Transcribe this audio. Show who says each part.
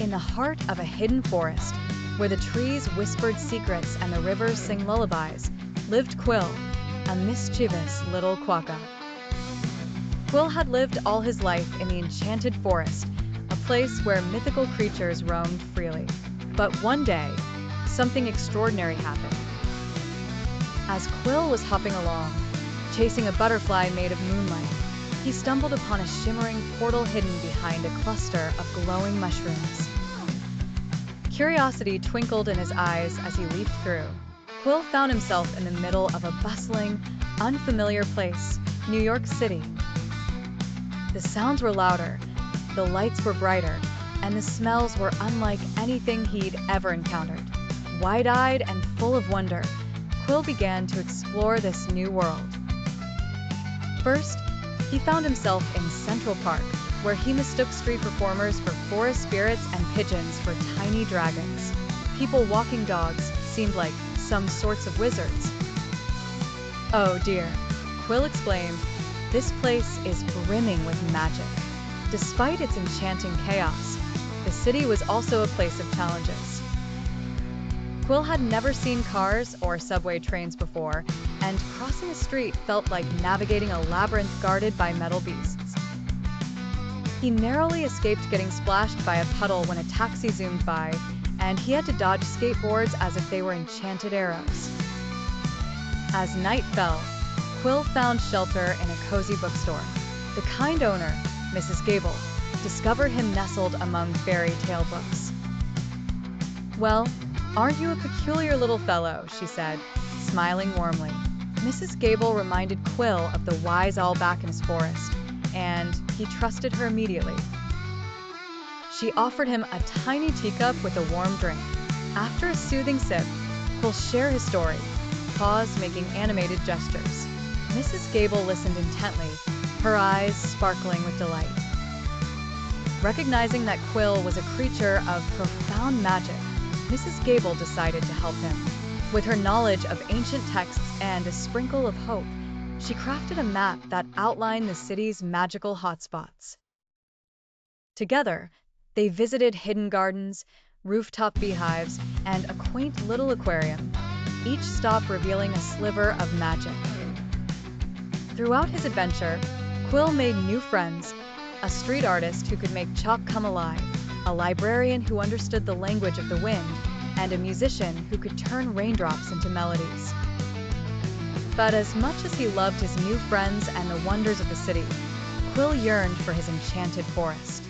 Speaker 1: In the heart of a hidden forest, where the trees whispered secrets and the rivers sang lullabies, lived Quill, a mischievous little quokka. Quill had lived all his life in the enchanted forest, a place where mythical creatures roamed freely. But one day, something extraordinary happened. As Quill was hopping along, chasing a butterfly made of moonlight, he stumbled upon a shimmering portal hidden behind a cluster of glowing mushrooms. Curiosity twinkled in his eyes as he leaped through. Quill found himself in the middle of a bustling, unfamiliar place, New York City. The sounds were louder, the lights were brighter, and the smells were unlike anything he'd ever encountered. Wide-eyed and full of wonder, Quill began to explore this new world. First, he found himself in Central Park, where he mistook street performers for forest spirits and pigeons for tiny dragons. People walking dogs seemed like some sorts of wizards. "Oh dear," Quill exclaimed, "this place is brimming with magic." Despite its enchanting chaos, the city was also a place of challenges. Quill had never seen cars or subway trains before, and crossing a street felt like navigating a labyrinth guarded by metal beasts. He narrowly escaped getting splashed by a puddle when a taxi zoomed by, and he had to dodge skateboards as if they were enchanted arrows. As night fell, Quill found shelter in a cozy bookstore. The kind owner, Mrs. Gable, discovered him nestled among fairy tale books. "Well, aren't you a peculiar little fellow?" she said, smiling warmly. Mrs. Gable reminded Quill of the wise owl back in his forest, and he trusted her immediately. She offered him a tiny teacup with a warm drink. After a soothing sip, Quill shared his story, paused, making animated gestures. Mrs. Gable listened intently, her eyes sparkling with delight. Recognizing that Quill was a creature of profound magic, Mrs. Gable decided to help him. With her knowledge of ancient texts and a sprinkle of hope, she crafted a map that outlined the city's magical hotspots. Together, they visited hidden gardens, rooftop beehives, and a quaint little aquarium, each stop revealing a sliver of magic. Throughout his adventure, Quill made new friends, a street artist who could make chalk come alive, a librarian who understood the language of the wind, and a musician who could turn raindrops into melodies. But as much as he loved his new friends and the wonders of the city, Quill yearned for his enchanted forest.